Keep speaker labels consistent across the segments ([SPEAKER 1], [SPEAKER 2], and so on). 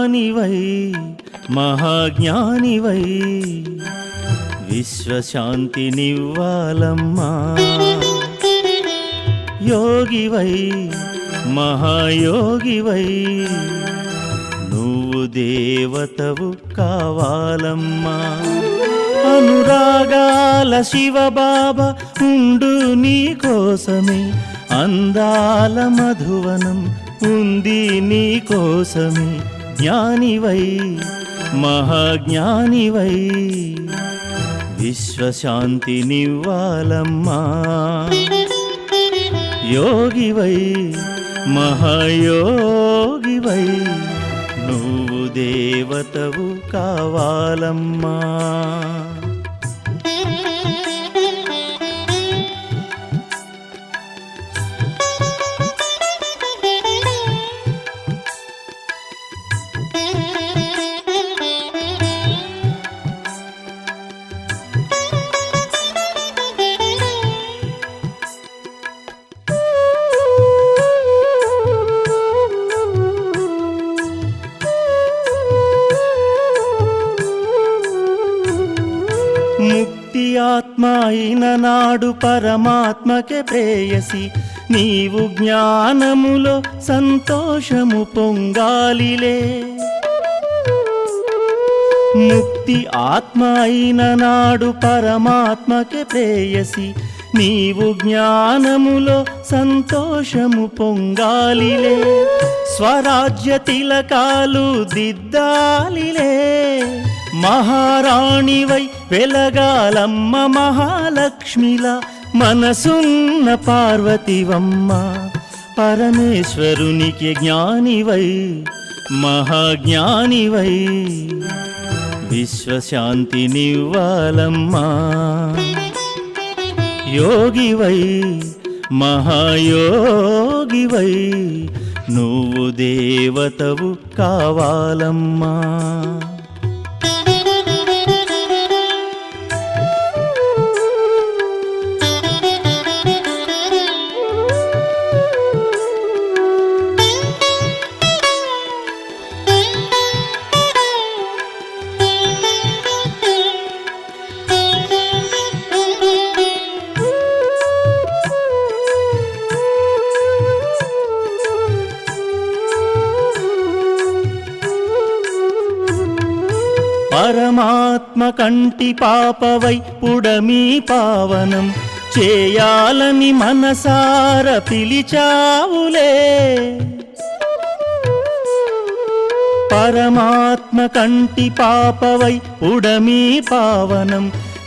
[SPEAKER 1] ज्ञानिवै महाज्ञानिवै विश्वशान्तिनिव्वालम्मा योगिवै महायोगिवै నువ్వు దేవతవు కావాలమ్మా అనురాగాల శివబాబా ఉండు నీ కోసమే అందాల మధువనం ఉంది నీ కోసమే జ్ఞానివై మహాజ్ఞానివై విశ్వశాంతినివ్వాలమ్మా యోగివై మహాయోగివై నువ్వు దేవతవు కావాలమ్మా ముక్తి ఆత్మ అయిన నాడు పరమాత్మకే ప్రేయసి నీవు జ్ఞానములో సంతోషము పొంగాలిలే ముక్తి ఆత్మ అయిన నాడు పరమాత్మకే ప్రేయసి నీవు జ్ఞానములో సంతోషము పొంగాలిలే స్వరాజ్య తిలకాలు దిద్దాలిలే మహారాణివై వెలగాలమ్మ మహాలక్ష్మిలా మనసున్న పార్వతివమ్మ పరమేశ్వరునికి జ్ఞానివై మహాజ్ఞానివై విశ్వశాంతినివ్వాలమ్మా యోగివై మహాయోగివై నువ్వు దేవతవు కావాలమ్మా పరమాత్మ కంటి పాపవై పుడమి పావనం చేయాలని మనసార పిలిచావులే పరమాత్మ కంటి పాపవై పుడమి పావనం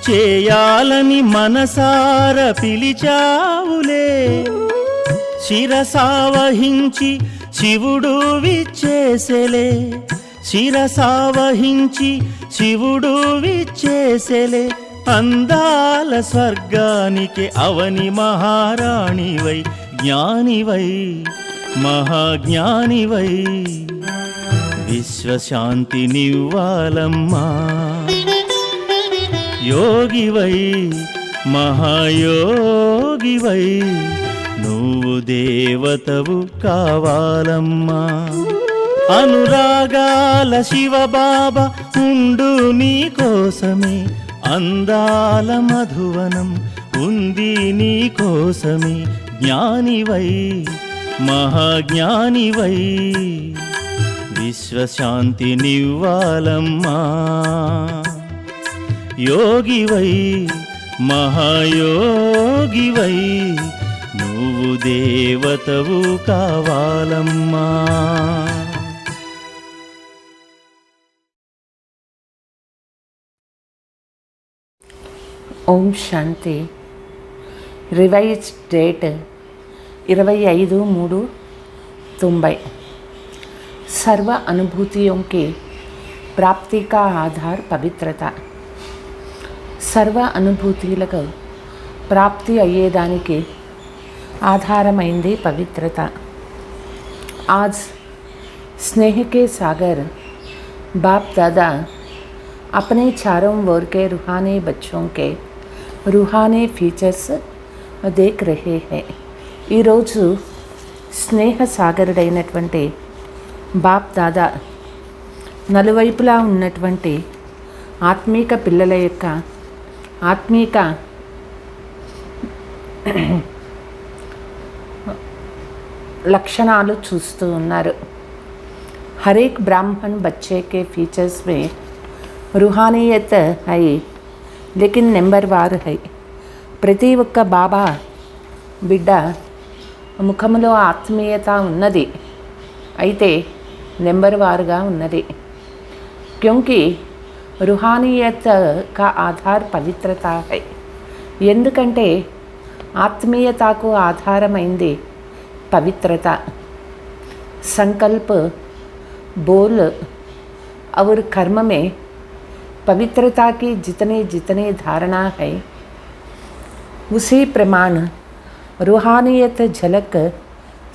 [SPEAKER 1] చేయాలని మనసార పిలిచావులే శిరసావహించి శివుడు విచ్చేసెలే శిరసావహించి శివుడు విచ్చేసెలే అందాల స్వర్గానికి అవని మహారాణివై జ్ఞానివై మహాజ్ఞానివై విశ్వశాంతినివ్వాలమ్మా యోగివై మహాయోగివై నువ్వు దేవతవు కావాలమ్మా అనురాగాల శివబాబా ఉండు నీ కోసమే అందాల మధువనం ఉంది నీ కోసమే జ్ఞానివై మహాజ్ఞానివై విశ్వశాంతినివ్వాలమ్మా యోగివై మహాయోగివై నువ్వు దేవతవు కావాలమ్మా
[SPEAKER 2] ओम शांति रिवाइज डेट 25/3/90 सर्व अनुभूतियों की प्राप्ति का आधार पवित्रता सर्व अनुभूतिలకు प्राप्ति అయ్యేదానికి आधारమైంది पवित्रता आज स्नेह के सागर बाप दादा अपने चारों ओर के रूहानी बच्चों के रूहानी फीचर्स देख रहे हैं। ఈ రోజు స్నేహ సాగరుడైనటువంటి బాప్ దాదా నలువైపులా ఉన్నటువంటి ఆత్మీక పిల్లల యొక్క ఆత్మీక लक्षणालु चूस्तू उन्नारु। हर एक ब्राह्मण बच्चे के फीचर्स में रूहानियत है, लेकिन नंबर वार है। प्रति ఒక్క బాబా బిడ్డ ముఖములో ఆత్మీయత ఉన్నది, అయితే నెంబర్ వారుగా ఉన్నది। क्योंकि रूहानियत का आधार पवित्रता है। ఎందుకంటే ఆత్మీయతకు ఆధారమైంది पवित्रता। संकल्प, बोल और कर्म में पवित्रता की जितनी जितनी धारणा है, उसी प्रमाण रूहानियत झलक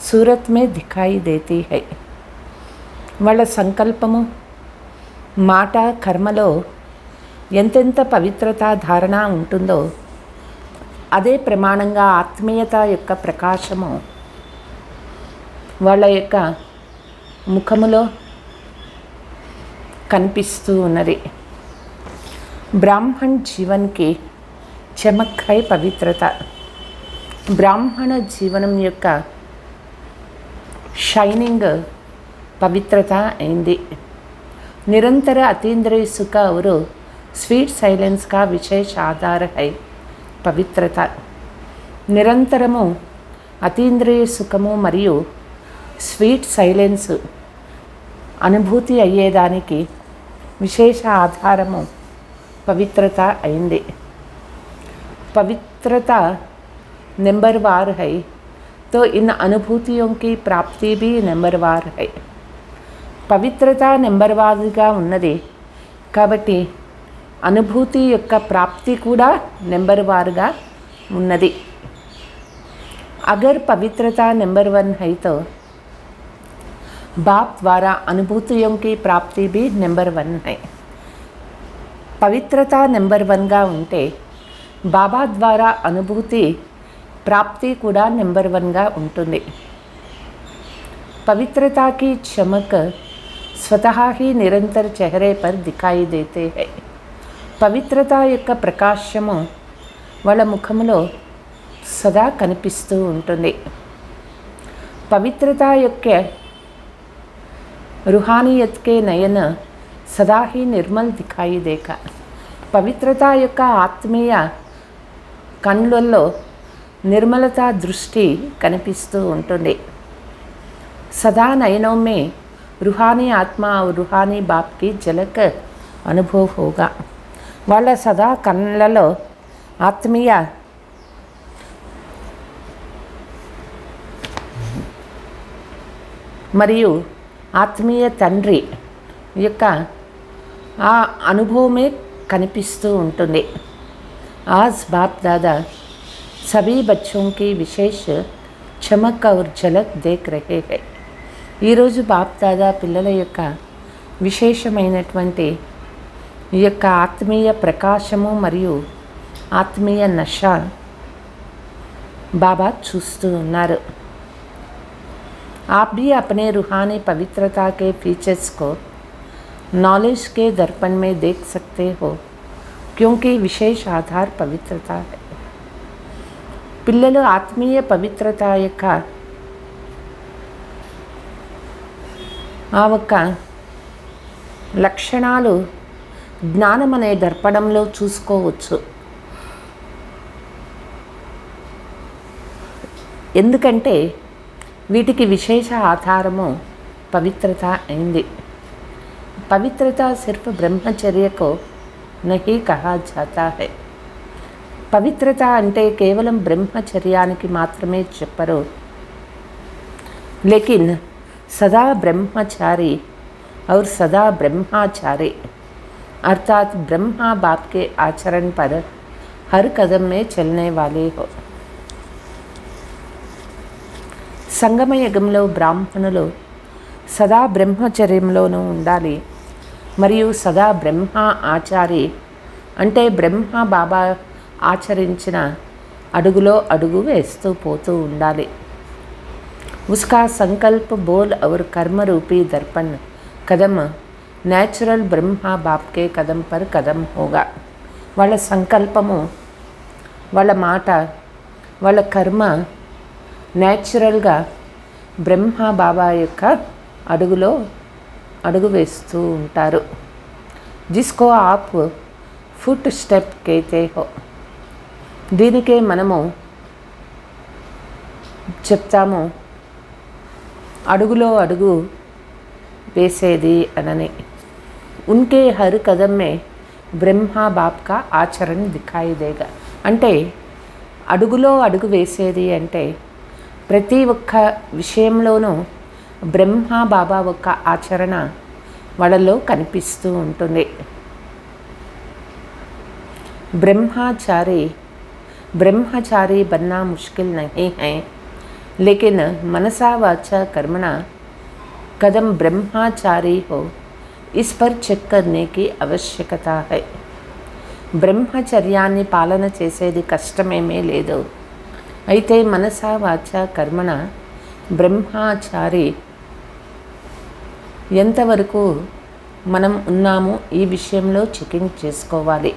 [SPEAKER 2] सूरत में दिखाई देती है। వాళ్ళ సంకల్పము, మాట, కర్మలో ఎంతెంత పవిత్రత ధారణ ఉంటుందో అదే ప్రమాణంగా ఆత్మీయత యొక్క ప్రకాశము వాళ్ళ యొక్క ముఖములో కనిపిస్తూ ఉన్నది। బ్రాహ్మణ జీవన్కి చమక్ హై పవిత్రత। బ్రాహ్మణ జీవనం యొక్క షైనింగ్ పవిత్రత అయింది। నిరంతర అతీంద్రియ సుఖ और స్వీట్ సైలెన్స్ का विशेष आधार है పవిత్రత। నిరంతరము అతీంద్రియ సుఖము మరియు స్వీట్ సైలెన్స్ అనుభూతి అయ్యేదానికి విశేష ఆధారము పవిత్రత అయింది। पवित्रता नंबरवार है, तो इन अनुभूतियों की प्राप्ति भी नंबरवार है। पवित्रता నెంబర్వారుగా ఉన్నది కాబట్టి అనుభూతి యొక్క ప్రాప్తి కూడా నెంబర్వారుగా ఉన్నది। अगर पवित्रता नंबर 1 है तो बाप द्वारा अनुभूतियों की प्राप्ति भी नंबर 1 है। पवित्रता नंबर 1 గా ఉంటే బాబా ద్వారా అనుభూతి ప్రాప్తి కూడా नंबर 1 గా ఉంటుంది। पवित्रता की चमक स्वतः ही निरंतर चेहरे पर दिखाई देते हैं। पवित्रता యొక్క ప్రకాశము వాళ్ళ ముఖములో సదా కనిపిస్తూ ఉంటుంది। पवित्रता యొక్క रूहानियत के नयन सदा ही निर्मल दिखाई देगा। पवित्रता యొక్క ఆత్మీయ కన్నులలో నిర్మలత దృష్టి కనిపిస్తూ ఉంటుంది। सदा नयनों में रूहानी आत्मा और रूहानी बाप की झलक अनुभव होगा। వాళ్ళ సదా కన్నులలో ఆత్మీయ మరియు ఆత్మీయ తండ్రి యొక్క ఆ అనుభవమే కనిపిస్తూ ఉంటుంది। आज बाप दादा सभी बच्चों की विशेष चमक और झलक देख रहे हैं। ఈరోజు బాప్ దాదా పిల్లల యొక్క విశేషమైనటువంటి ఈ యొక్క ఆత్మీయ ప్రకాశము మరియు ఆత్మీయ నష బాబా చూస్తూ ఉన్నారు। आप भी अपने रूहानी पवित्रता के फीचर्स को नॉलेज के दर्पण में देख सकते हो, क्योंकि विशेष आधार पवित्रता है। పిల్లలు ఆత్మీయ పవిత్రత యొక్క ఆ ఒక్క లక్షణాలు జ్ఞానం అనే దర్పణంలో చూసుకోవచ్చు। ఎందుకంటే వీటికి విశేష ఆధారము పవిత్రత అయింది। पवित्रता सिर्फ ब्रह्मचर्य को नहीं कहा जाता है। పవిత్రత అంటే కేవలం బ్రహ్మచర్యానికి మాత్రమే చెప్పరు, लेकिन सदा ब्रह्मचारी और सदा ब्रह्माचारी अर्थात ब्रह्मा बाप के आचरण पर हर कदम में चलने वाले हो। సంగమ యుగంలో బ్రాహ్మణులు సదా బ్రహ్మచర్యంలోనూ ఉండాలి మరియు సదా బ్రహ్మ ఆచారి అంటే బ్రహ్మ బాబా ఆచరించిన అడుగులో అడుగు వేస్తూ పోతూ ఉండాలి। उसका संकल्प, बोल और कर्म रूपी दर्पण कदम నేచురల్ బ్రహ్మ బాప్ కే కదం పర్ కదం హోగా. వాళ్ళ సంకల్పము, వాళ్ళ మాట, వాళ్ళ కర్మ నేచురల్గా బ్రహ్మ బాబా యొక్క అడుగులో అడుగు వేస్తూ ఉంటారు. జిస్కో ఆప్ ఫుట్ స్టెప్ కేతే హో. దీనికే మనము చెప్తాము అడుగులో అడుగు వేసేది అనని. ఉన్కే హర్ కదం మే బ్రహ్మ బాప్ కా ఆచరణ దిఖాయి దేగా. అంటే అడుగులో అడుగు వేసేది అంటే ప్రతి ఒక్క విషయంలోనూ బ్రహ్మ బాబా ఒక్క ఆచరణ వాళ్ళలో కనిపిస్తూ ఉంటుంది. ब्रह्मचारी बनना मुश्किल नहीं है, लेकिन मनसा वाचा कर्मणा कदम ब्रह्मचारी हो, इस पर चेक करने की आवश्यकता है. బ్రహ్మచర్యాన్ని పాలన చేసేది కష్టమేమీ లేదు. అయితే మనసా వాచ కర్మణ బ్రహ్మచారి ఎంతవరకు మనం ఉన్నాము ఈ విషయంలో చెకింగ్ చేసుకోవాలి.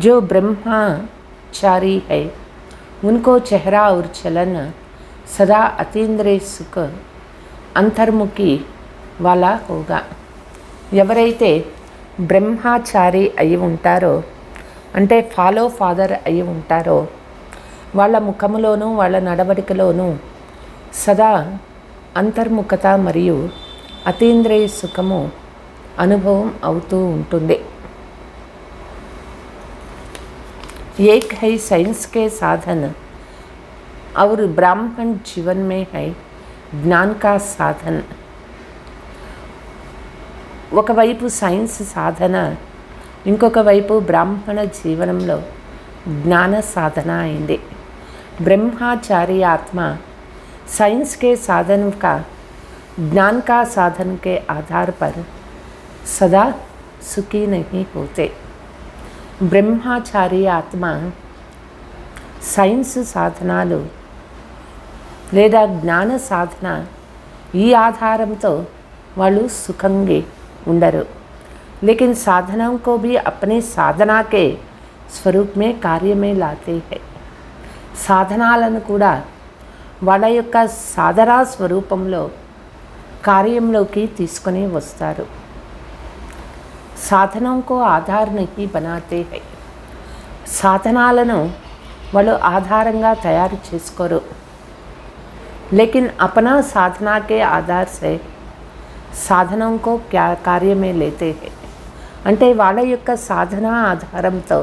[SPEAKER 2] जो ब्रह्मचारी है उनको चेहरा और चलन सदा अतीन्द्रिय सुख अंतर्मुखी वाला होगा. ఎవరైతే బ్రహ్మచారి అయి ఉంటారో అంటే ఫాలో ఫాదర్ అయి ఉంటారో వాళ్ళ ముఖములోనూ వాళ్ళ నడవడికలోనూ సదా అంతర్ముఖత మరియు అతీంద్రియ సుఖము అనుభవం అవుతూ ఉంటుంది. एक है साइंस के साधन और ब्राह्मण जीवन में है ज्ञान का साधन. ఒకవైపు సైన్స్ సాధన, ఇంకొక వైపు బ్రాహ్మణ జీవనంలో జ్ఞాన సాధన అయింది. ब्रह्मचारी आत्मा साइंस के साधन का ज्ञान का साधन के आधार पर सदा सुखी नहीं होते. బ్రహ్మచారి ఆత్మ సైన్స్ సాధనాలు లేదా జ్ఞాన సాధన ఈ ఆధారంతో వాళ్ళు సుఖంగా ఉండరు. लेकिन साधनाओं को भी अपने साधना के स्वरूप में कार्य में लाते हैं. సాధనాలను కూడా వాళ్ళ యొక్క సాధనా స్వరూపంలో కార్యంలోకి తీసుకొని వస్తారు. సాధనों को आधार नहीं बनाते हैं. సాధనాలను వాళ్ళు ఆధారంగా తయారు చేసుకోరు. लेकिन अपना साधना के आधार से साधनों को क्या कार्य में लेते हैं. అంటే వాళ్ళ యొక్క సాధన ఆధారంతో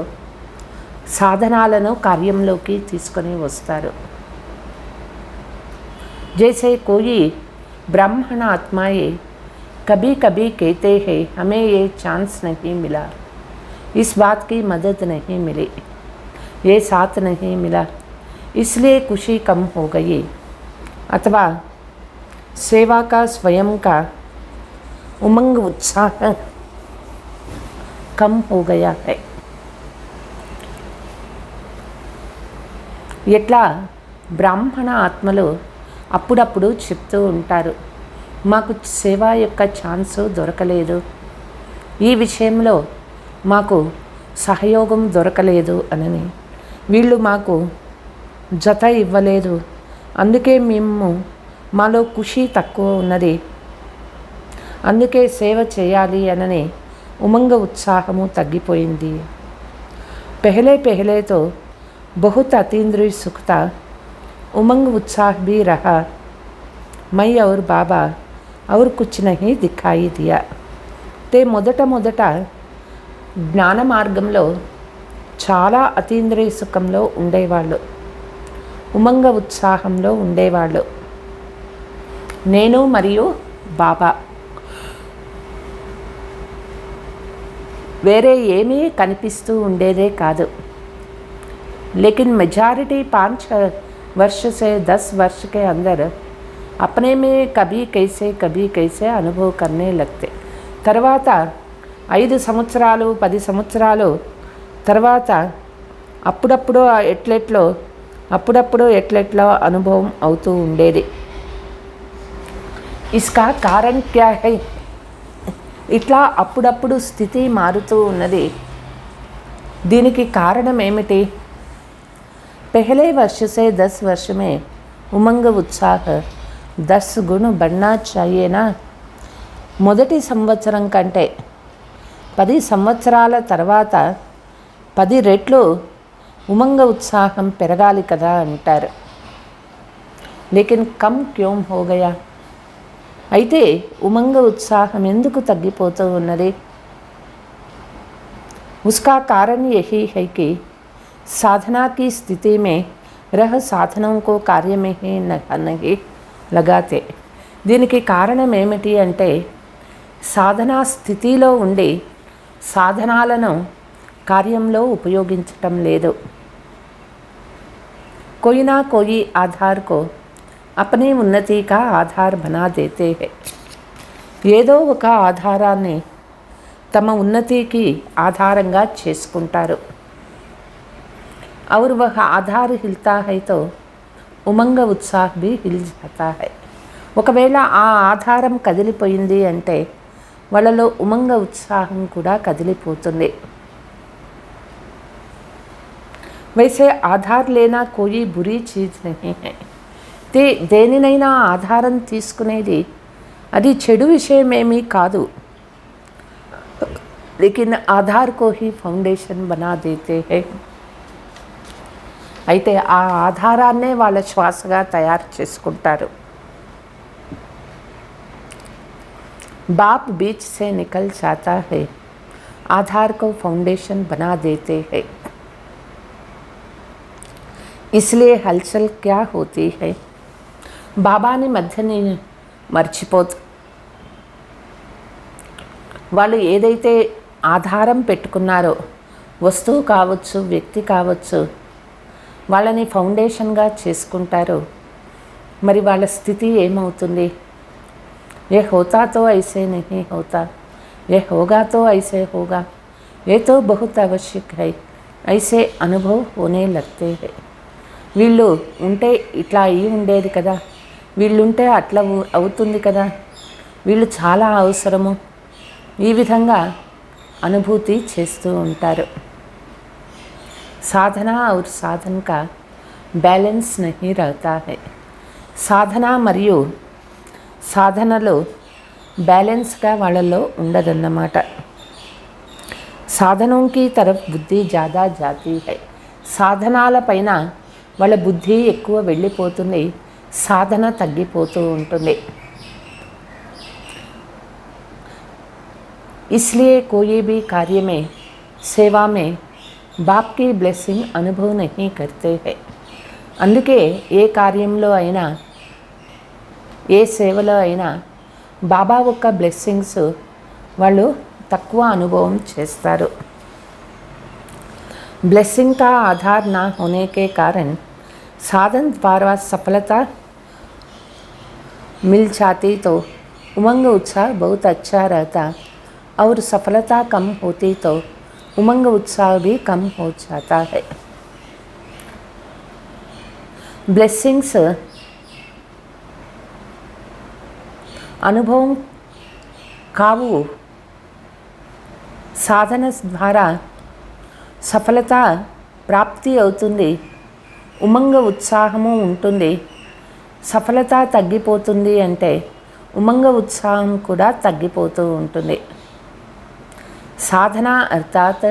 [SPEAKER 2] సాధనాలను కార్యంలోకి తీసుకొని వస్తారు. जैसे कोई ब्राह्मण आत्माएं कभी कभी कहते हैं हमें ये चांस नहीं मिला, इस बात की मदद नहीं मिली, ये साथ नहीं मिला, इसलिए खुशी कम हो गई, अथवा सेवा का स्वयं का उमंग उत्साह कम हो गया है. ఎట్లా బ్రాహ్మణ ఆత్మలు అప్పుడప్పుడు చెప్తూ ఉంటారు, మాకు సేవ యొక్క ఛాన్స్ దొరకలేదు, ఈ విషయంలో మాకు సహయోగం దొరకలేదు అని, వీళ్ళు మాకు జత ఇవ్వలేదు, అందుకే మేము మాలో ఖుషి తక్కువ ఉన్నది, అందుకే సేవ చేయాలి అని ఉమంగ ఉత్సాహము తగ్గిపోయింది. पहले तो बहुत अतीन्द्रिय सुख था, उमंग उत्साह भी रहा, मैं और बाबा और कुछ नहीं दिखाई दिया. ते మొదట జ్ఞాన మార్గంలో చాలా అతీంద్రియ సుఖంలో ఉండేవాళ్ళు, ఉమంగ ఉత్సాహంలో ఉండేవాళ్ళు. నేను మరియు బాబా వేరే ఏమీ కనిపిస్తూ ఉండేదే కాదు. लेकिन मेजॉरिटी 5 वर्ष से 10 वर्ष के अंदर अपने में कभी कैसे अनुभव करने लगते. తర్వాత 5 సంవత్సరాలు 10 సంవత్సరాలు తర్వాత అప్పుడప్పుడు ఎట్లెట్లో అనుభవం అవుతూ ఉండేది. इसका कारण क्या है? ఇట్లా అప్పుడప్పుడు స్థితి మారుతూ ఉన్నది. దీనికి కారణం ఏమిటి? पहले वर्ष से 10 वर्ष में उमंग उत्साह 10 गुण बढ़ना चाहिए ना. మొదటి సంవత్సరం కంటే 10 సంవత్సరాల తర్వాత 10 రెట్లు ఉమంగ ఉత్సాహం పెరగాలి కదా అంటారు. లేకిన్ కమ్ క్యోం హో గయా. అయితే ఉమంగ ఉత్సాహం ఎందుకు తగ్గిపోతూ ఉన్నది? उसका कारण यही है कि साधना की स्थिति में रह साधनों को कार्य में ही नहीं लगाते. దీనికి కారణం ఏమిటి అంటే సాధనా స్థితిలో ఉండి సాధనాలను కార్యంలో ఉపయోగించటం లేదు. कोई ना कोई आधार को अपनी उन्नति का आधार बना देते हैं. ఏదో ఒక ఆధారాన్ని తమ ఉన్నతికి ఆధారంగా చేసుకుంటారు. और वह आधार हिलता है तो उमंग उत्साह भी हिल जाता है. ఒకవేళ ఆ ఆధారం కదిలిపోయింది అంటే వాళ్ళలో ఉమంగ ఉత్సాహం కూడా కదిలిపోతుంది. वैसे आधार लेना कोई बुरी चीज़ नहीं है. దేనినైనా ఆధారం తీసుకునేది అది చెడు విషయమేమీ కాదు. लेकिन आधार को ही फाउंडेशन बना देते हैं. అయితే ఆ ఆధారాన్నే వాళ్ళ శ్వాసగా తయారు చేసుకుంటారు. बाप बीच से निकल जाता है, आधार को फाउंडेशन बना देते हैं. इसलिए हलचल क्या होती है? బాబాని మధ్యని మర్చిపోతు వాళ్ళు ఏదైతే ఆధారం పెట్టుకున్నారో వస్తువు కావచ్చు, వ్యక్తి కావచ్చు, వాళ్ళని ఫౌండేషన్గా చేసుకుంటారో మరి వాళ్ళ స్థితి ఏమవుతుంది? ये होता तो ऐसे नहीं होता, ये होगा तो ऐसे होगा, ये तो बहुत आवश्यक है, ऐसे अनुभव होने लगते हैं. వీళ్ళు ఉంటే ఇట్లా అయ్యి ఉండేది కదా, వీళ్ళుంటే అట్లా అవుతుంది కదా, వీళ్ళు చాలా అవసరము, ఈ విధంగా అనుభూతి చేస్తూ ఉంటారు. సాధన और साधन का बैलेंस नहीं रहता है. సాధన మరియు సాధనలో బ్యాలెన్స్గా వాళ్ళలో ఉండదన్నమాట. సాధనోं की तरफ బుద్ధి ज़्यादा जाती है. సాధనాల పైన వాళ్ళ బుద్ధి ఎక్కువ వెళ్ళిపోతుంది, సాధన తగ్గిపోతూ ఉంటుంది. इसलिए कोई भी कार्य में सेवा में बाप की ब्लेसिंग अनुभव नहीं करते हैं. అందుకే ఏ కార్యంలో అయినా ఏ సేవలో అయినా బాబా యొక్క బ్లెస్సింగ్స్ వాళ్ళు తక్కువ అనుభవం చేస్తారు. ब्लेसिंग का आधार ना होने के कारण साधन द्वारा सफलता मिल जाती तो उमंग उत्साह बहुत अच्छा रहता, और सफलता कम होती तो उमंग उत्साह भी कम हो जाता है. ब्लेसिंग्स అనుభవం కావు. సాధన ద్వారా సఫలత ప్రాప్తి అవుతుంది, ఉమంగ ఉత్సాహము ఉంటుంది. సఫలత తగ్గిపోతుంది అంటే ఉమంగ ఉత్సాహం కూడా తగ్గిపోతూ ఉంటుంది. సాధన అర్థాత్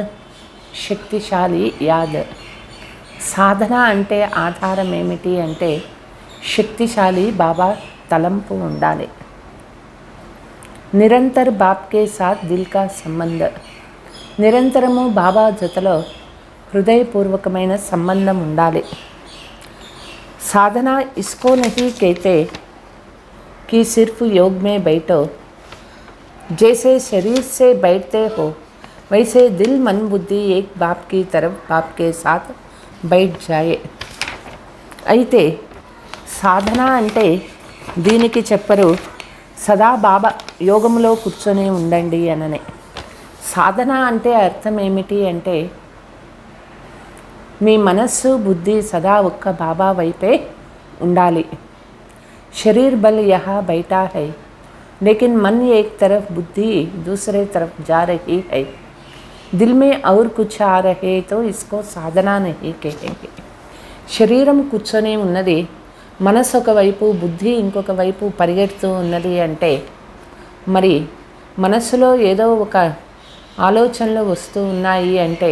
[SPEAKER 2] శక్తిశాలి యాద్. సాధన అంటే ఆధారం ఏమిటి అంటే శక్తిశాలి బాబా తలంపు ఉండాలి. నిరంతర బాప్ కే సాత్ దిల్ కా సంబంధ. నిరంతరము బాబా జతలో హృదయపూర్వకమైన సంబంధం ఉండాలి. సాధన ఇస్కో నహీ कहते कि सिर्फ योग में बैठो, जैसे शरीर से बैठते हो वैसे दिल मन बुद्धि एक बाप की तरफ बाप के साथ बैठ जाए. అయితే సాధన అంటే దీనికి చెప్పరు సదా బాబా యోగంలో కూర్చొని ఉండండి అననే. సాధన అంటే అర్థం ఏమిటి అంటే మీ మనస్సు బుద్ధి సదా ఒక్క బాబా వైపే ఉండాలి. శరీర్ బల్ యహా బైఠా హై, लेकिन मन एक तरफ, बुद्धि दूसरे तरफ जा रही है, दिल में और कुछ आ रहे तो इसको సాధన नहीं कहेंगे. శరీరం కూర్చొని ఉన్నది, మనసు ఒకవైపు, బుద్ధి ఇంకొక వైపు పరిగెడుతూ ఉన్నది అంటే మరి మనసులో ఏదో ఒక ఆలోచనలు వస్తూ ఉన్నాయి అంటే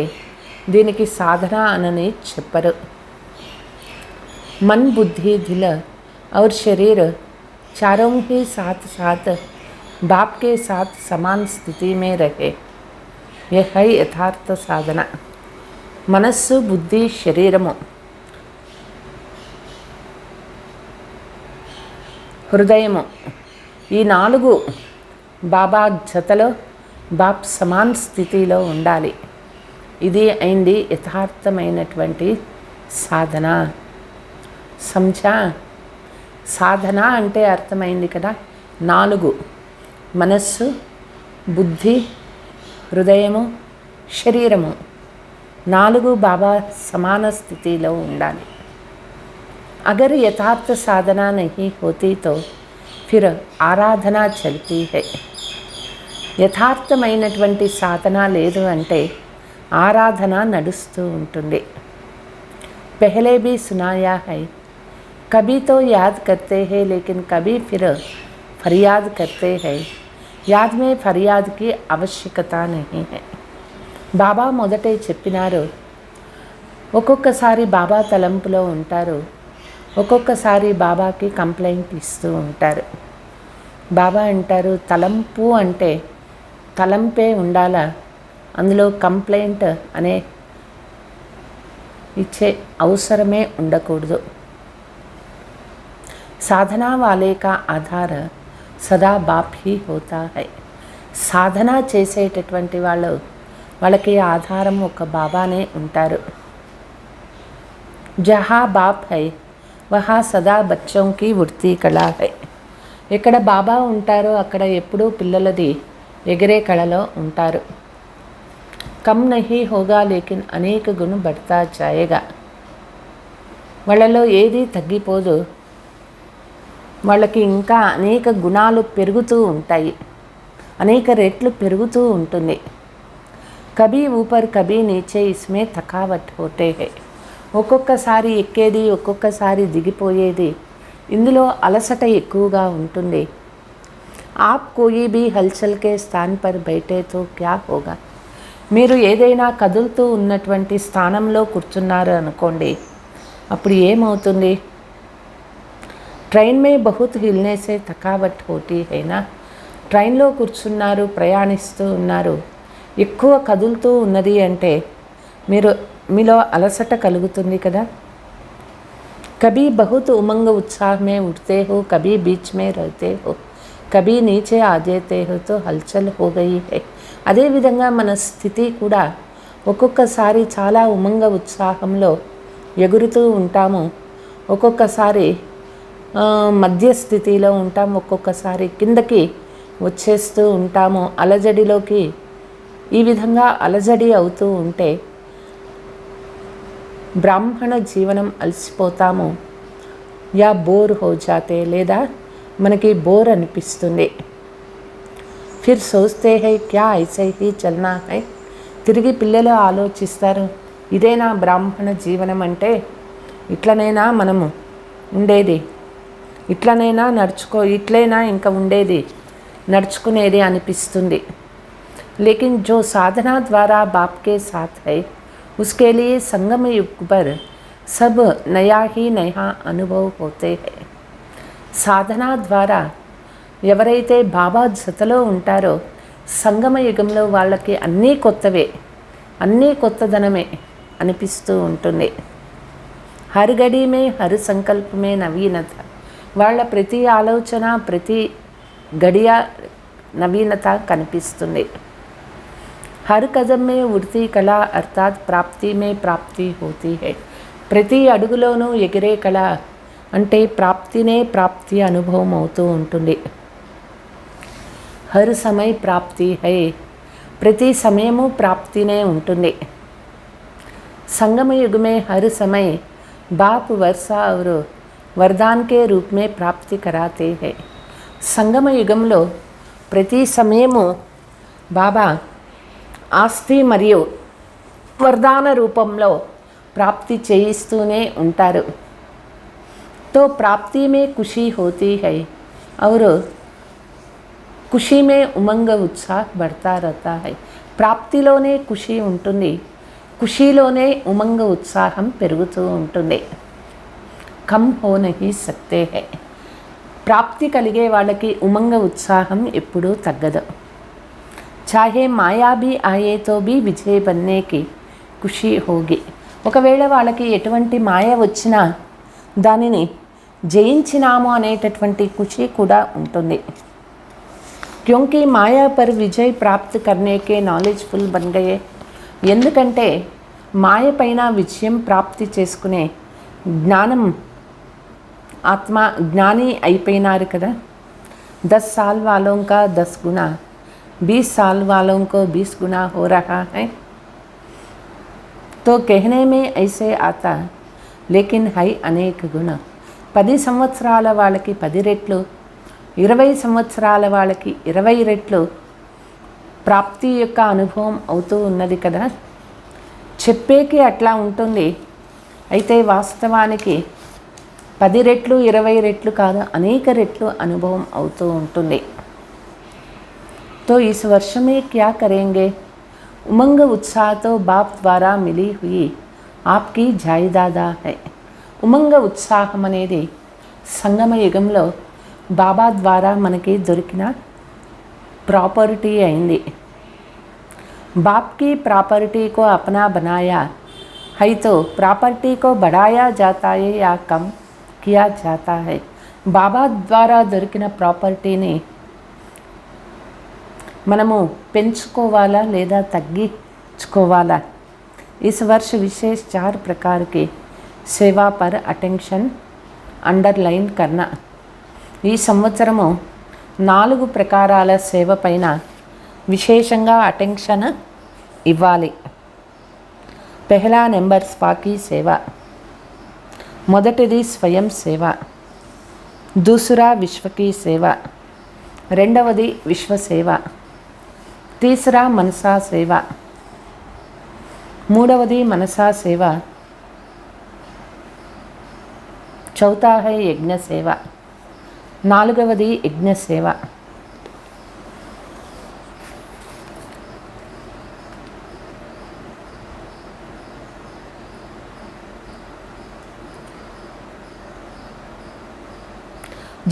[SPEAKER 2] దీనికి సాధన అనని చెప్పరు. मन, बुद्धि, दिल और शरीर चारों ही साथ साथ बाप के साथ समान स्थिति में रहे, यह है यथार्थ साधना. మనస్సు, బుద్ధి, శరీరము, హృదయము, ఈ 4 బాబా జతలో బాప్ సమాన్ స్థితిలో ఉండాలి. ఇది అయింది యథార్థమైనటువంటి సాధన. समझा. సాధన అంటే అర్థమైంది కదా. 4 మనస్సు, బుద్ధి, హృదయము, శరీరము, 4 బాబా సమాన స్థితిలో ఉండాలి. अगर यथार्थ साधना नहीं होती तो फिर आराधना चलती है. యథార్థమైనటువంటి సాధన లేదు అంటే ఆరాధన నడుస్తూ ఉంటుంది. पहले भी सुनाया है, कभी तो याद करते हैं लेकिन कभी फिर फरियाद करते हैं. याद में फरियाद की आवश्यकता नहीं है. బాబా మొదటే చెప్పినారు, ఒక్కొక్కసారి బాబా తలంపులో ఉంటారు, ఒక్కొక్కసారి బాబాకి కంప్లైంట్ ఇస్తూ ఉంటారు. బాబా అంటారు, తలంపు అంటే తలంపే ఉండాలా, అందులో కంప్లైంట్ అనే ఇచ్చే అవసరమే ఉండకూడదు. సాధనా వాలే కా ఆధార సదా బాప్ హీ హోతా హై. సాధన చేసేటటువంటి వాళ్ళకి ఆధారం ఒక బాబానే ఉంటారు. జహా బాప్ హై వహా సదా బచ్చోం కీ ఉడ్తీ కళా హై. ఎక్కడ బాబా ఉంటారో అక్కడ ఎప్పుడూ పిల్లలది ఎగిరే కళలో ఉంటారు. కమ్ నహీ హోగా లేకిన్ అనేక గుణ బడ్తా జాయేగా. వాళ్ళలో ఏది తగ్గిపోదు, వాళ్ళకి ఇంకా అనేక గుణాలు పెరుగుతూ ఉంటాయి, అనేక రెట్లు పెరుగుతూ ఉంటుంది. కభీ ఊపర్ కభీ నీచే ఇస్మే థకావట్ హోతే హై. ఒక్కొక్కసారి ఎక్కేది, ఒక్కొక్కసారి దిగిపోయేది, ఇందులో అలసట ఎక్కువగా ఉంటుంది. ఆప్ కోయి భీ హల్చల్ కే స్థాన్ పర్ బైఠే తో క్యా హోగా. మీరు ఏదైనా కదులుతూ ఉన్నటువంటి స్థానంలో కూర్చున్నారు అనుకోండి, అప్పుడు ఏమవుతుంది? ట్రైన్ మే బహుత్ హిల్నే సే థకావట్ హోతీ హైనా. ట్రైన్లో కూర్చున్నారు, ప్రయాణిస్తూ ఉన్నారు, ఎక్కువ కదులుతూ ఉన్నది అంటే మీలో అలసట కలుగుతుంది కదా. కభీ బహుత్ ఉమంగ उत्साह में उठते हो, कभी बीच में रहते हो, कभी नीचे आ जाते हो तो हलचल हो गई है. అదేవిధంగా మన స్థితి కూడా ఒక్కొక్కసారి చాలా ఉమంగ ఉత్సాహంలో ఎగురుతూ ఉంటాము, ఒక్కొక్కసారి మధ్యస్థితిలో ఉంటాం, ఒక్కొక్కసారి కిందకి వచ్చేస్తూ ఉంటాము, అలజడిలోకి. ఈ విధంగా అలజడి అవుతూ ఉంటే బ్రాహ్మణ జీవనం అలసిపోతాము, యా బోర్ హో జాతే, లేదా మనకి బోర్ అనిపిస్తుంది. ఫిర్ సోచతే హై క్యా ఐసే హీ చల్నా హై. తిరిగి పిల్లలు ఆలోచిస్తారు, ఇదేనా బ్రాహ్మణ జీవనం అంటే? ఇట్లనైనా మనము ఉండేది, ఇట్లనైనా ఇట్లైనా ఇంకా ఉండేది, నడుచుకునేది అనిపిస్తుంది. లేకిన్ జో సాధనా ద్వారా బాప్ కే సాత్ హై, उसके लिए संगम युग पर सब नया ही नया अनुभव होते हैं. సాధన ద్వారా ఎవరైతే బాబా జతలో ఉంటారో సంగమ యుగంలో వాళ్ళకి అన్నీ కొత్తవే, అన్నీ కొత్తదనమే అనిపిస్తూ ఉంటుంది. హర్ గడి మే హర్ సంకల్పమే నవీనత. వాళ్ళ ప్రతి ఆలోచన, ప్రతి గడియ నవీనత కనిపిస్తుంది. हर कदम में उड़ती कला अर्थात प्राप्ति में प्राप्ति होती है. ప్రతి అడుగులోనూ ఎగిరే కళ అంటే ప్రాప్తినే ప్రాప్తి అనుభవం అవుతూ ఉంటుంది. హర్ సమయ ప్రాప్తి హై. ప్రతి సమయము ప్రాప్తినే ఉంటుంది. संगम युग में हर समय बाप वर्षा और वरदान के रूप में प्राप्ति कराते हैं. సంగమ యుగంలో ప్రతి సమయము బాబా ఆస్తి మరియు వరదాన రూపంలో ప్రాప్తి చేయిస్తూనే ఉంటారు. तो प्राप्ति में खुशी होती है और खुशी में उमंग उत्साह बढ़ता रहता है. ప్రాప్తిలోనే ఖుషి ఉంటుంది, ఖుషీలోనే ఉమంగ ఉత్సాహం పెరుగుతూ ఉంటుంది. కమ్ హో నహీ సక్తే హై. ప్రాప్తి కలిగే వాళ్ళకి ఉమంగ ఉత్సాహం ఎప్పుడూ తగ్గదు. చాహే మాయా భీ ఆయే తో భీ విజయ్ బన్నేకి ఖుషి హోగి. ఒకవేళ వాళ్ళకి ఎటువంటి మాయ వచ్చినా దానిని జయించినాము అనేటటువంటి ఖుషి కూడా ఉంటుంది. क्योंकि माया पर विजय प्राप्त करने के नॉलेजफुल बन गए. ఎందుకంటే మాయ పైన విజయం ప్రాప్తి చేసుకునే జ్ఞానం ఆత్మ జ్ఞాని అయిపోయినారు కదా. 10 साल वालों का 10 गुना, 20 साल वालों को 20 गुना हो रहा है. तो कहने में ऐसे आता लेकिन है अनेक गुना. 10 సంవత్సరాల వాళ్ళకి 10 రెట్లు, 20 సంవత్సరాల వాళ్ళకి 20 రెట్లు ప్రాప్తి యొక్క అనుభవం అవుతూ ఉన్నది కదా. చెప్పేకి అట్లా ఉంటుంది, అయితే వాస్తవానికి 10 రెట్లు 20 రెట్లు కాదు, అనేక రెట్లు అనుభవం అవుతూ ఉంటుంది. तो इस वर्ष में क्या करेंगे? उमंग उत्साह तो बाप द्वारा मिली हुई आपकी जायदादा है. ఉమంగ ఉత్సాహం అనేది సంగమ యుగంలో బాబా ద్వారా మనకి దొరికిన प्रॉपर्टी అయింది. बाप की प्रॉपर्टी को अपना बनाया है तो प्रॉपर्टी को बढ़ाया जाता है या कम किया जाता है. బాబా ద్వారా దొరికిన ప్రాపర్టీని మనము పెంచుకోవాలా లేదా తగ్గించుకోవాలా? इस वर्ष विशेष 4 प्रकार के सेवा पर अटेंशन अंडरलाइन करना. ఈ సంవత్సరము 4 ప్రకారాల సేవ పైన విశేషంగా అటెన్షన్ ఇవ్వాలి. పెహలా నెంబర్ స్వాకి సేవ, మొదటిది స్వయం సేవ, దూసరా విశ్వకి సేవ, రెండవది విశ్వ సేవ, తీసరా మనసా సేవ, మూడవది మనసా సేవ, చౌథా హై యజ్ఞ సేవ, నాలుగవది యజ్ఞ సేవ.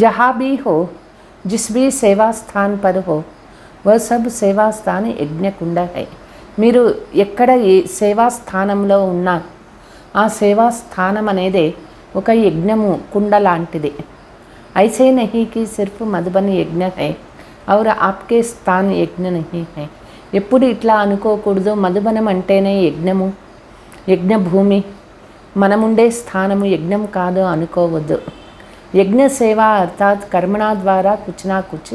[SPEAKER 2] जहाँ भी हो, जिस भी सेवा स्थान पर हो, वह सब सेवा स्थान यज्ञ कुंड है. మీరు ఎక్కడ ఏ సేవా స్థానంలో ఉన్నా ఆ సేవా స్థానం అనేది ఒక యజ్ఞము కుండ లాంటిది. ऐसे नहीं कि सिर्फ मधुबन यज्ञ है और आपके स्थान यज्ञ नहीं है. ఎప్పుడు ఇట్లా అనుకోకూడదు, మధుబనం అంటేనే యజ్ఞము, యజ్ఞ భూమి, మనముండే స్థానము యజ్ఞం కాదు అనుకోవద్దు. యజ్ఞ సేవ అర్థాత్ కర్మణ ద్వారా కుछ ना कुछ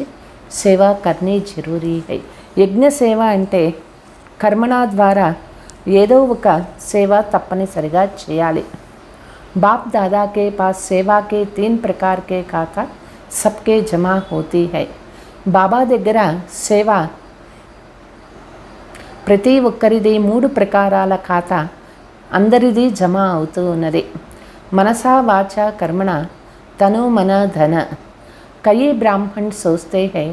[SPEAKER 2] సేవా కర్నీ జరూరీ హై. యజ్ఞ సేవ అంటే కర్మణ ద్వారా ఏదో ఒక సేవ తప్పనిసరిగా చేయాలి. बाप दादा के पास सेवा के 3 प्रकार के खाता सबके जमा होती है. బాబా దగ్గర సేవ ప్రతి ఒక్కరిది 3 ప్రకారాల ఖాతా అందరిది జమ అవుతూ ఉన్నది. మనసా వాచ కర్మణ तनु मन धन. कई ब्राह्मण सोचते हैं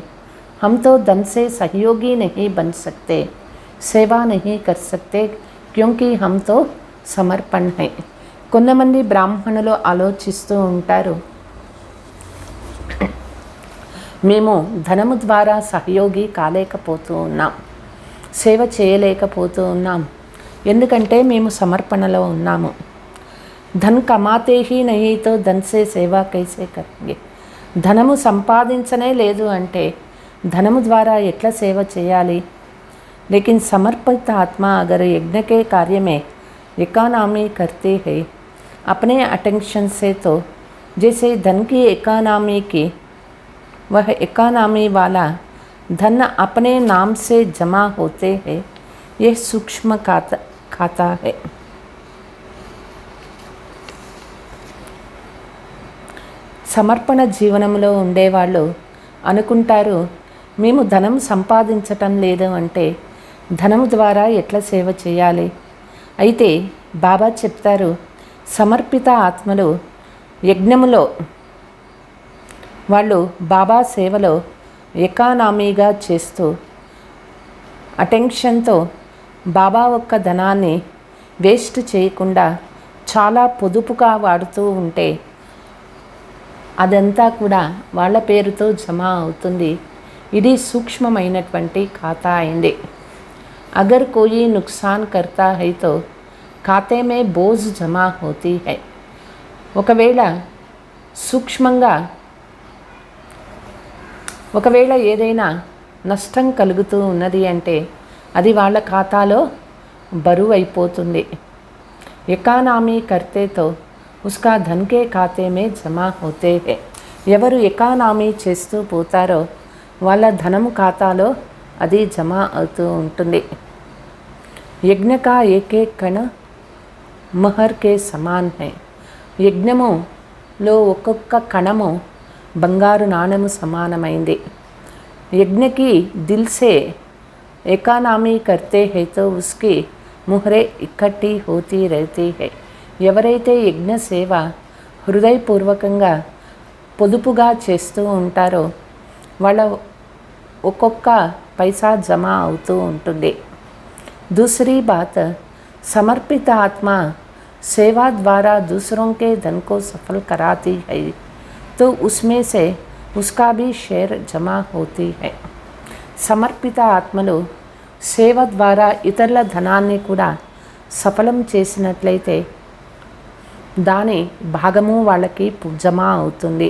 [SPEAKER 2] हम तो धन से सहयोगी नहीं बन सकते, सेवा नहीं कर सकते क्योंकि हम तो समर्पण है. కొంతమంది బ్రాహ్మణులు ఆలోచిస్తూ ఉంటారు, మేము ధనము ద్వారా సహయోగి కాలేకపోతూ ఉన్నాం, సేవ చేయలేకపోతూ ఉన్నాం, ఎందుకంటే మేము సమర్పణలో ఉన్నాము. ధన్ కమాతే హీ నహీ తో ధన్ సే సేవా కైసే కరేంగే. ధనము సంపాదించనే లేదు అంటే ధనము ద్వారా ఎట్లా సేవ చేయాలి? लेकिन समर्पित आत्मा अगर यज्ञ के कार्य में इकोनॉमी करते हैं अपने अटेंशन से, तो जैसे धन की इकोनॉमी की, वह इकोनॉमी वाला धन अपने नाम से जमा होते हैं. यह सूक्ष्म खाता है. సమర్పణ జీవనంలో ఉండేవాళ్ళు అనుకుంటారు, మేము ధనం సంపాదించటం లేదు అంటే ధనం ద్వారా ఎట్లా సేవ చేయాలి. అయితే బాబా చెప్తారు, సమర్పిత ఆత్మలు యజ్ఞములో వాళ్ళు బాబా సేవలో ఎకానామీగా చేస్తూ అటెన్షన్తో బాబా ఒక్క ధనాన్ని వేస్ట్ చేయకుండా చాలా పొదుపుగా వాడుతూ ఉంటే అదంతా కూడా వాళ్ళ పేరుతో జమ అవుతుంది. ఇది సూక్ష్మమైనటువంటి ఖాతా అయింది. అగర్ కోయి నుక్సాన్ కర్తా హై తో ఖాతే మే బోజ్ జమా హోతీ హై. ఒకవేళ సూక్ష్మంగా ఏదైనా నష్టం కలుగుతూ ఉన్నది అంటే అది వాళ్ళ ఖాతాలో బరువు అయిపోతుంది. ఎకానామీ కర్తేతో ఉస్కా ధన్ కే ఖాతే మే జమా హోతే హై. ఎవరు ఎకానామీ చేస్తూ పోతారో వాళ్ళ ధనం ఖాతాలో అది జమ అవుతూ ఉంటుంది. యజ్ఞ కా ఏకేక్ కణ మహర్ కే సమాన్ హై. యజ్ఞములో ఒక్కొక్క కణము బంగారు నాణెము సమానమైంది. యజ్ఞకి దిల్ సే ఎకానామీ కర్తే హై తో ఉస్కి ముహరే ఇక్కట్టి హోతీ రహతీ హై. ఎవరైతే యజ్ఞ సేవ హృదయపూర్వకంగా పొదుపుగా చేస్తూ ఉంటారో వాళ్ళ ఒక్కొక్క పైసా జమ అవుతూ ఉంటుంది. दूसरी बात, समर्पित आत्मा सेवा द्वारा दूसरों के धन को सफल कराती है तो उसमें से उसका भी शेयर जमा होती है. సమర్పిత ఆత్మలు సేవ ద్వారా ఇతరుల ధనాన్ని కూడా సఫలం చేసినట్లయితే దాని భాగము వాళ్ళకి జమా అవుతుంది.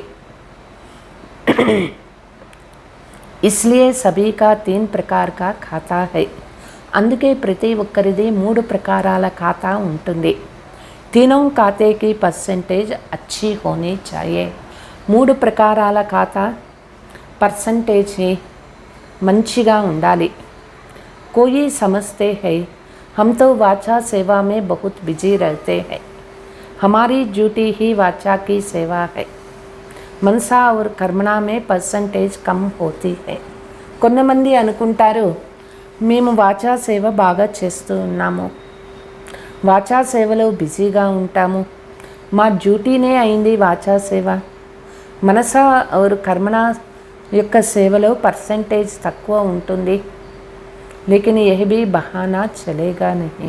[SPEAKER 2] इसलिए सभी का 3 प्रकार का खाता है. అందుకే ప్రతి ఒక్కరిది 3 ప్రకారాల ఖాతా ఉంటుంది. तीनों खाते की परसेंटेज अच्छी होनी चाहिए. 3 ప్రకారాల ఖాతా పర్సంటేజ్ మంచిగా ఉండాలి. कोई समझते हैं हम तो वाचा सेवा में बहुत बिजी रहते हैं, हमारी ड्यूटी ही वाचा की सेवा है. मनसा और कर्मणा में परसेंटेज कम होती है. కొంతమంది అనుకుంటారు, మేము వాచా సేవ బాగా చేస్తూ ఉన్నాము, వాచా సేవలో బిజీగా ఉంటాము, మా డ్యూటీనే అయింది వాచా సేవ. మనసా और కర్మణ యొక్క సేవలో పర్సంటేజ్ తక్కువ ఉంటుంది. లేకిన్ యహ్ భీ బహానా చలేగా నహీ.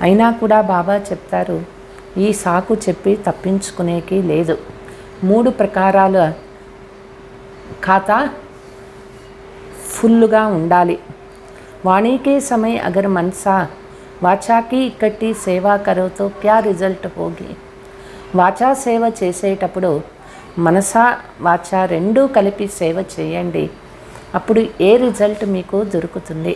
[SPEAKER 2] అయినా కూడా బాబా చెప్తారు, ఈ సాకు చెప్పి తప్పించుకునేకి లేదు. 3 ప్రకారాల ఖాతా ఫుల్గా ఉండాలి. वाणी के समय अगर मनसा वाचा की इकट्ठी सेवा करो तो क्या रिजल्ट होगी. వాచా సేవ చేసేటప్పుడు మనసా వాచా రెండూ కలిపి సేవ చేయండి, అప్పుడు ఏ రిజల్ట్ మీకు దొరుకుతుంది.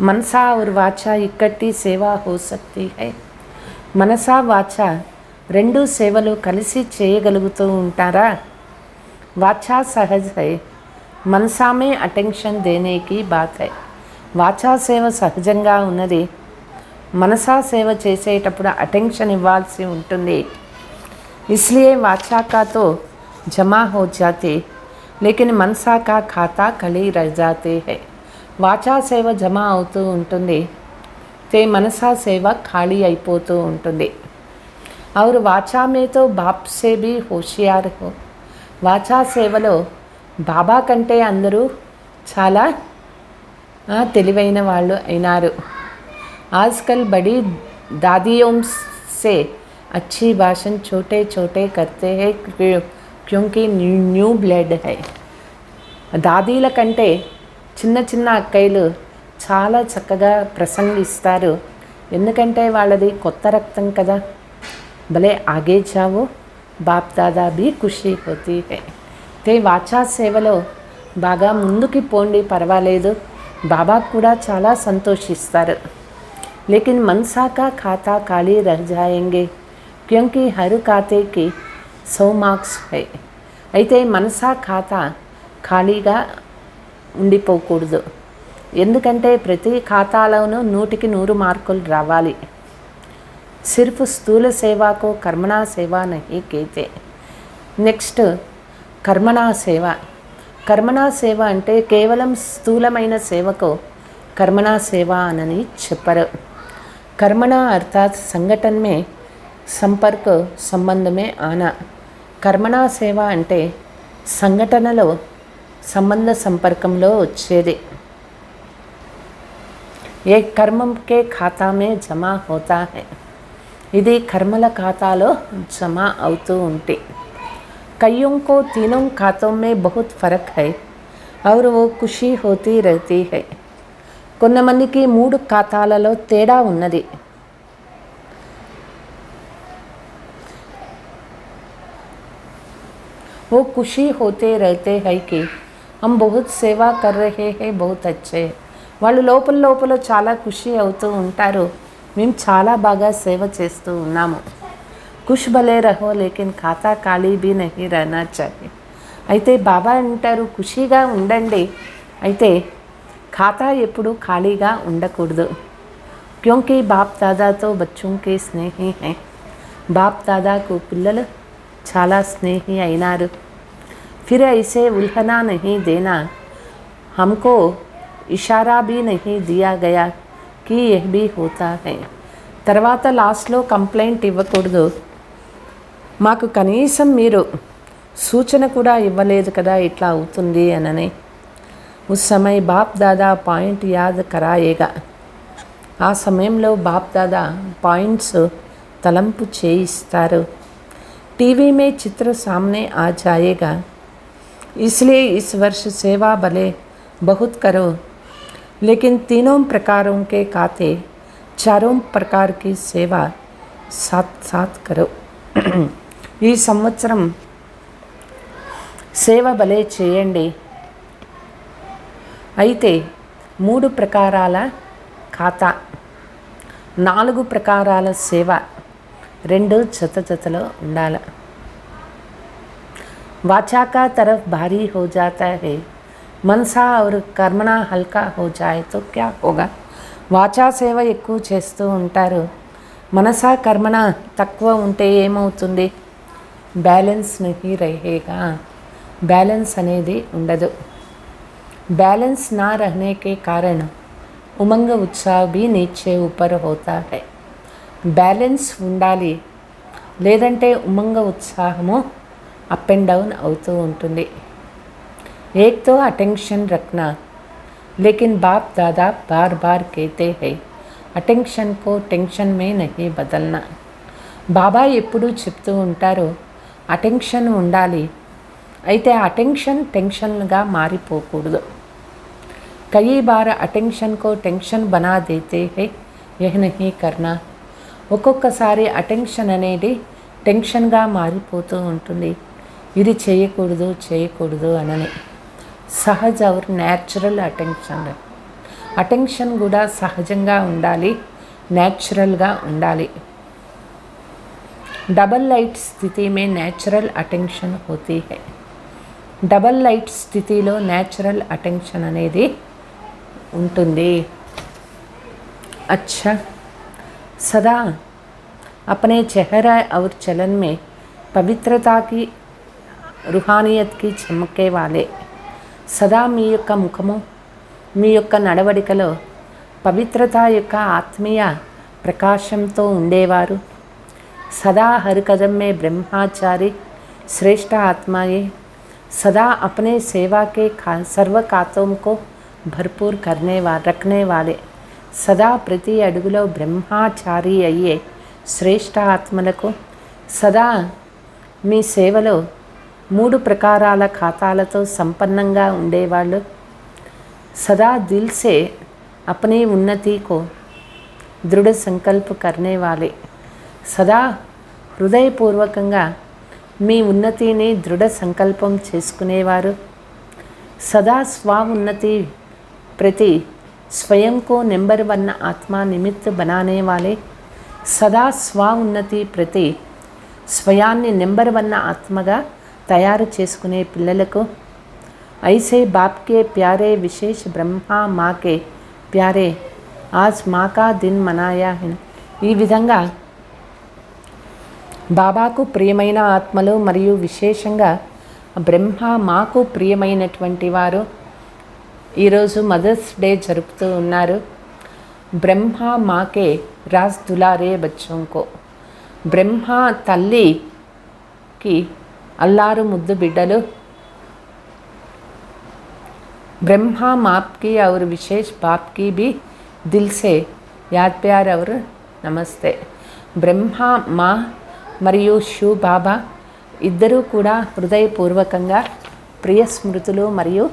[SPEAKER 2] మనసా और వాచా ఇక్కట్టి సేవా హో సక్తి హై. మనసా వాచా రెండు సేవలు కలిసి చేయగలుగుతూ ఉంటారా. వాచా సహజ్ హై, మనసా మే అటెన్షన్ దేనేకి బాత్ హై. వాచా సేవ సహజంగా ఉన్నది, మనసా సేవ చేసేటప్పుడు అటెన్షన్ ఇవ్వాల్సి ఉంటుంది. इसलिए वाचा का तो जमा हो जाते लेकिन मनसा का खाता ఖాళీ रह जाते हैं. వాచా సేవ జమ అవుతూ ఉంటుంది, ते మనసా సేవ ఖాళీ అయిపోతూ ఉంటుంది. और వాచా మే తో బాప్ సే భీ హోషియార్ హో. వాచా సేవలో బాబా కంటే అందరూ చాలా తెలివైన వాళ్ళు అయినారు. आजकल बड़ी दादियों से अच्छी भाषण छोटे छोटे करते हैं क्योंकि न्यू ब्लड है. దాదీల కంటే చిన్న చిన్న అక్కయ్యలు చాలా చక్కగా ప్రసంగిస్తారు, ఎందుకంటే వాళ్ళది కొత్త రక్తం కదా. భలే ఆగే జావో బాప్ దాదా భీ ఖుషీ హోతీ హై. తే వాచా సేవలో బాగా ముందుకి పోండి, పర్వాలేదు, బాబా కూడా చాలా సంతోషిస్తారు. లేకిన్ మనసా కా ఖాతా ఖాళీ రహ్ జాయేంగే క్యోంకి హర్ ఖాతేకి 100 మార్క్స్ హై. అయితే మనసా ఖాతా ఖాళీగా ఉండిపోకూడదు, ఎందుకంటే ప్రతి ఖాతాలోనూ 100కి 100 మార్కులు రావాలి. సిర్ఫ్ స్థూల సేవాకు కర్మణా సేవ నహీ కేతే. నెక్స్ట్ కర్మణా సేవ, కర్మణా సేవ అంటే కేవలం స్థూలమైన సేవకు कर्मणा सेवा అనని చెప్పరు. कर्मणा अर्थात संगठन में संपर्क संबंध में आना. कर्मणा सेवा అంటే సంఘటనలో సంబంధ సంపర్కంలో వచ్చేది. ఏ కర్మం కే ఖాతా మే జమా హోతా హై. ఇది కర్మల ఖాతాలో జమ అవుతూ ఉంటే कईयों को तीनों खातों में बहुत फ़र्क है और वो खुशी होती रहती है. కొంతమందికి 3 ఖాతాలలో తేడా ఉన్నది. वो खुशी होते रहते हैं कि हम बहुत सेवा कर रहे हैं, बहुत अच्छे. వాళ్ళు లోపల లోపల చాలా ఖుషి అవుతూ ఉంటారు, మేము చాలా బాగా సేవ చేస్తూ ఉన్నాము. खुश भले रहो लेकिन खाता ఖాళీ भी नहीं रहना चाहिए. అయితే బాబా అంటారు ఖుషిగా ఉండండి, అయితే ఖాతా ఎప్పుడు ఖాళీగా ఉండకూడదు. क्योंकि बाप दादा तो बच्चों के स्नेही हैं. బాప్ దాదాకు పిల్లలు చాలా స్నేహి అయినారు. फिर ऐसे उल्हना नहीं देना, हमको इशारा भी नहीं दिया गया कि यह भी होता है. తర్వాత లాస్ట్లో కంప్లైంట్ ఇవ్వకూడదు, మాకు కనీసం మీరు సూచన కూడా ఇవ్వలేదు కదా ఇట్లా అవుతుంది అనని. उस समय बाप दादा పాయింట్ యాద్ కరాయేగా. ఆ సమయంలో బాప్ దాదా పాయింట్స్ తలంపు చేయిస్తారు. टीवी में चित्र सामने आ जाएगा, इसलिए इस वर्ष सेवा भले बहुत करो लेकिन तीनों प्रकारों के खाते चारों प्रकार की सेवा साथ साथ करो. ఈ సంవత్సరం సేవ భలే చేయండి, అయితే 3 ప్రకారాల ఖాతా 4 ప్రకారాల సేవ 2 జతలో ఉండాలి. वाचा का तरफ भारी हो जाता है, मनसा और कर्मणा हल्का हो जाए तो क्या होगा. వాచా సేవ ఎక్కువ చేస్తూ ఉంటారు, మనసా కర్మణ తక్కువ ఉంటే ఏమవుతుంది. బ్యాలెన్స్ నహీ రహేగా, బ్యాలెన్స్ అనేది ఉండదు. బ్యాలెన్స్ నా रहने के कारण उमंग उत्साह भी नीचे ऊपर होता है. బ్యాలెన్స్ ఉండాలి, లేదంటే ఉమంగ ఉత్సాహము అప్ అండ్ డౌన్ అవుతూ ఉంటుంది. एक तो अटेंशन रखना, लेकिन बाप दादा बार बार कहते हैं अटेंशन को टेंशन में नहीं बदलना. బాబా ఎప్పుడూ చెప్తూ ఉంటారు అటెన్షన్ ఉండాలి, అయితే అటెన్షన్ టెన్షన్గా మారిపోకూడదు. कई बार अटेंशन को टेंशन बना देते हैं, यह नहीं करना. ఒక్కొక్కసారి అటెన్షన్ అనేది టెన్షన్గా మారిపోతూ ఉంటుంది, ఇది చేయకూడదు అనని. సహజ और న్యాచురల్ అటెన్షన్ కూడా సహజంగా ఉండాలి, న్యాచురల్గా ఉండాలి. डबल लाइट स्थिति में नेचुरल अटेंशन होती है. डबल लाइट स्थितिలో नेचुरल अटेंशन అనేది ఉంటుంది. अच्छा, सदा अपने चेहरा और चलन में पवित्रता की रूहानियत की चमके वाले, సదా మీ యొక్క ముఖము మీ యొక్క నడవడికలో పవిత్రత యొక్క ఆత్మీయ ప్రకాశంతో ఉండేవారు. सदा हर कदम में ब्रह्मचारी श्रेष्ठ आत्माएं, सदा अपने सेवा के सर्व खातों को भरपूर रखने वाले, सदा प्रति अడుగులో బ్రహ్మచారి అయ్యే శ్రేష్ఠ ఆత్మలకు సదా మీ సేవలో 3 ప్రకారాల ఖాతాలతో సంపన్నంగా ఉండేవాళ్ళు. सदा दिल से अपनी उन्नति को दृढ़ संकल्प करने वाले, సదా హృదయపూర్వకంగా మీ ఉన్నతిని దృఢ సంకల్పం చేసుకునేవారు. సదా స్వ ఉన్నతి ప్రతి స్వయం को नंबर 1 आत्मा निमित्त बनाने वाले, సదా స్వ ఉన్నతి ప్రతి స్వయాన్ని నెంబర్ 1 ఆత్మగా తయారు చేసుకునే పిల్లలకు ऐसे बाप के प्यारे विशेष ब्रह्मा माँ के प्यारे आज माँ का दिन मनाया है. ఈ విధంగా బాబాకు ప్రియమైన ఆత్మలు మరియు విశేషంగా బ్రహ్మ మాకు ప్రియమైనటువంటి వారు. ఈరోజు మదర్స్ డే జరుపుతూ ఉన్నారు. బ్రహ్మ మాకే రాజ్ దులారే బచ్చోంకో, బ్రహ్మ తల్లికి అల్లారు ముద్దు బిడ్డలు. ब्रह्मा माप की और विशेष बाप की भी दिल से याद प्यार और నమస్తే. బ్రహ్మ మా మరియు శివ్ బాబా ఇద్దరూ కూడా హృదయపూర్వకంగా ప్రియ స్మృతులు మరియు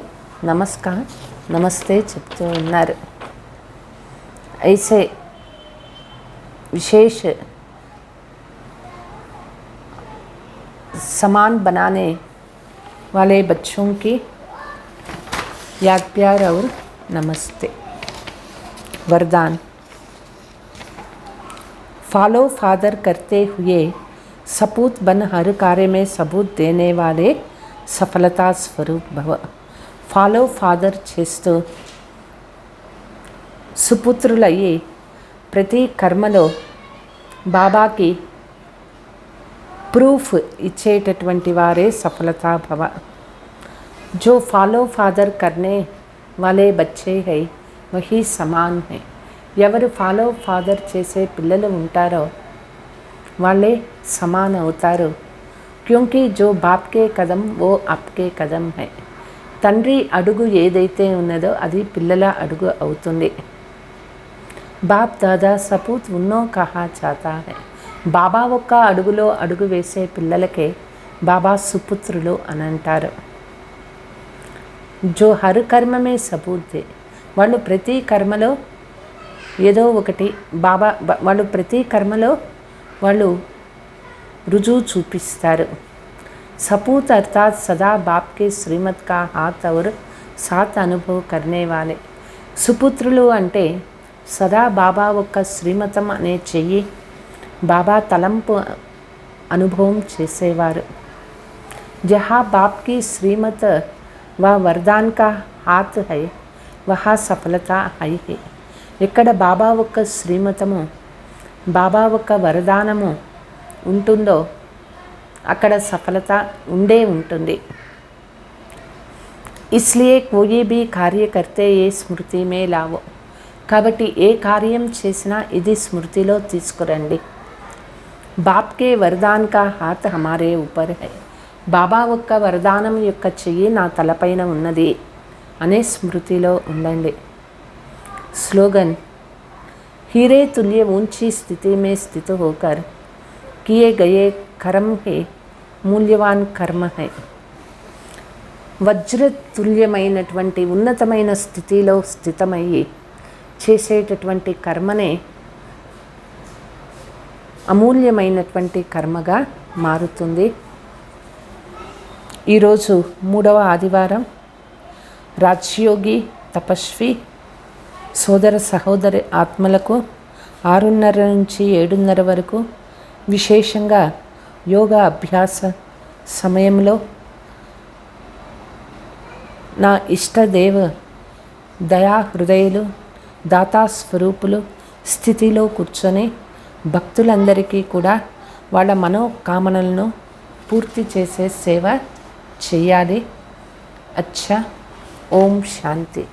[SPEAKER 2] నమస్తే చెప్తూ ఉన్నారు. ऐसे विशेष समान बनाने वाले बच्चों की याद प्यार और नमस्ते. वरदान. फॉलो फादर करते हुए सपूत बन हर कार्य में सबूत देने वाले सफलता स्वरूप भव. फॉलो फादर చేస్తూ సుపుత్రులయ్యి ప్రతి కర్మలో బాబాకి ప్రూఫ్ ఇచ్చేటటువంటి వారే సఫలతా భవ. जो फॉलो फादर करने वाले बच्चे हैं वही समान है. ఎవరు ఫాలో ఫాదర్ చేసే పిల్లలు ఉంటారో వాళ్ళే సమాన్ అవుతారు. క్యూంకి జో బాప్ కే కదం వో ఆప్కే కదం హై. తండ్రి అడుగు ఏదైతే ఉన్నదో అది పిల్లల అడుగు అవుతుంది. బాప్ దాదా సపూత్ ఉన్నో కహా చాతా హై. బాబా ఒక్క అడుగులో అడుగు వేసే పిల్లలకే బాబా సుపుత్రులు అని అంటారు. జో హర్ కర్మమే సబూత్. వాళ్ళు ప్రతి కర్మలో ఏదో ఒకటి వాళ్ళు ప్రతి కర్మలో వాళ్ళు రుజువు చూపిస్తారు. సపూత్ అర్థాత్ సదా బాప్ కే శ్రీమత్ కా హాత్ ఔర్ సాత్ అనుభవ్ కర్నే వాలే. సుపుత్రులు అంటే సదా బాబా ఒక్క శ్రీమతం అనే చెయ్యి బాబా తలంపు అనుభవం చేసేవారు. జహా బాప్ కి శ్రీమత్ వ వరదాన్ కా హాత్ హై వహా సఫలత హై హై. ఎక్కడ బాబా ఒక్క శ్రీమతము బాబా ఒక్క వరదానము ఉంటుందో అక్కడ సఫలత ఉండే ఉంటుంది. ఇస్లియే కోయి భీ కార్య కర్తే ఏ స్మృతి మే లావో. కాబట్టి ఏ కార్యం చేసినా ఇది స్మృతిలో తీసుకురండి. బాప్ కే వరదాన్ కా హాత్ హమారే ఊపర్ హై. బాబా ఒక్క వరదానం యొక్క చెయ్యి నా తలపైన ఉన్నది అనే స్మృతిలో ఉండండి. స్లోగన్. हीरे तुल्य ऊंची स्थिति में स्थित होकर किए गए कर्म है మూల్యవాన్ కర్మ హై. వజ్రతుల్యమైనటువంటి ఉన్నతమైన స్థితిలో స్థితమయ్యి చేసేటటువంటి కర్మనే అమూల్యమైనటువంటి కర్మగా మారుతుంది. ఈరోజు 3వ ఆదివారం. రాజ్యోగి తపస్వి సోదర సహోదరి ఆత్మలకు 6:30 నుంచి 7:30 వరకు విశేషంగా యోగా అభ్యాస సమయంలో నా ఇష్టదేవ దయా హృదయులు దాతా స్వరూపులు స్థితిలో కూర్చొని భక్తులందరికీ కూడా వాళ్ళ మనోకామనలను పూర్తి చేసే సేవ చేయాలి. అచ్చా. ఓం శాంతి.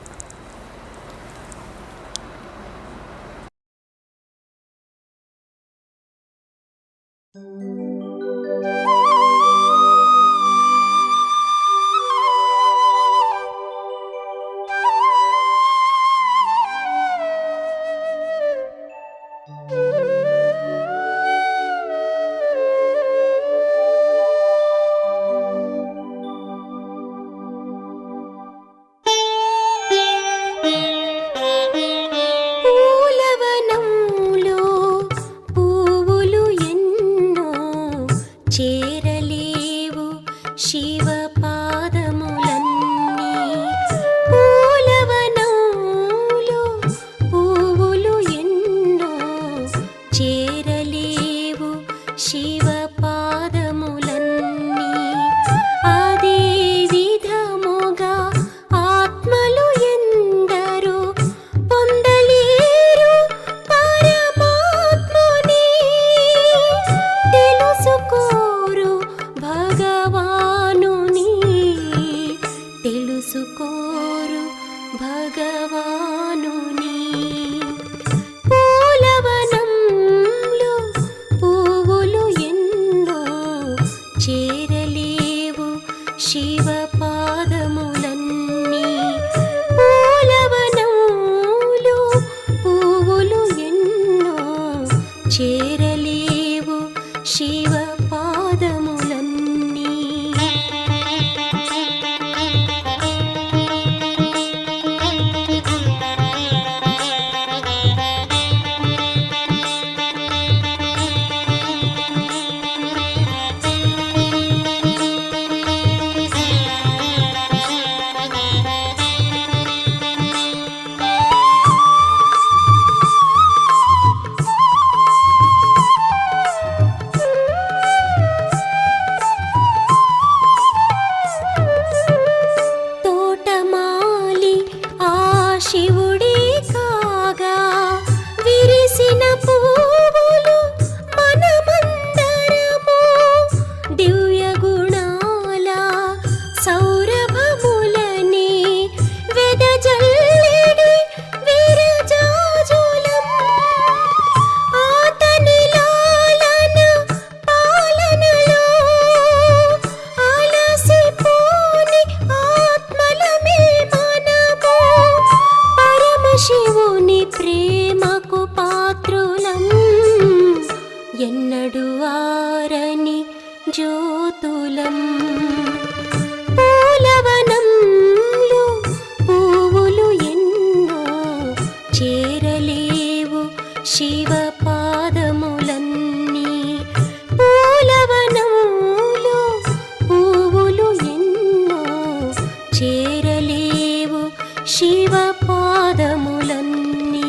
[SPEAKER 3] శివ పాదములన్నీ.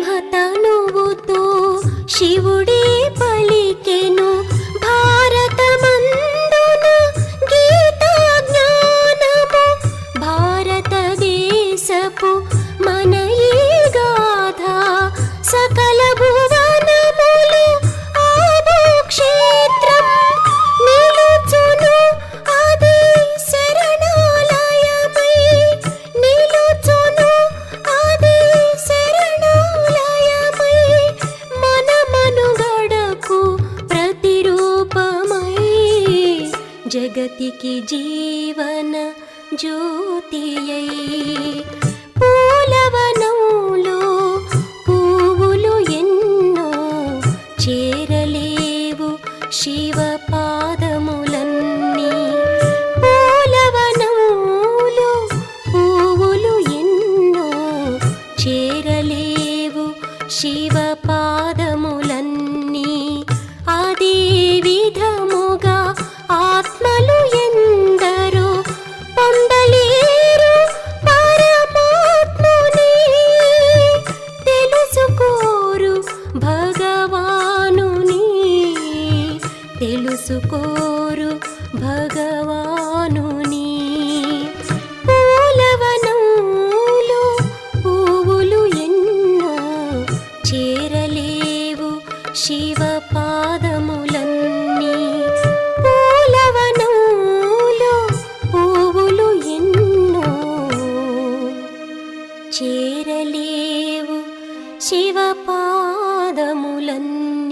[SPEAKER 3] బ్రహ్మతనువుతో శివుడే పలికెను భారతమందున గీతా జ్ఞానము. భారతదేశపు మన ఈ గాథ సకల భువనములు ఆబో క్షేత్రం నిలుచును అది శరణాలయమై. నిలుచును అది శరణాలయమై మన మనుగడకు ప్రతిరూపమై. జగతికి జీవన జ్యోతియై పూలవనంలో పువ్వులు ఎన్నో చేరలేవు శివ పాదములన్నీ. పూలవనంలో పువ్వులు ఎన్నో చేరలేవు శివ పాదములన్నీ. అదే విధముగా ఆత్మలు ఎందరో పొందలేరు పరమాత్ముని. తెలుసుకోరు భగవానుని. తెలుసుకోరు భగవానుని. పూలవనంలో పువ్వులు ఎన్నో చేరలేవు శివ పాదములన్నీ. పూలవనంలో పువ్వులు ఎన్నో చేరలేవు శివ పాదములన్నీ.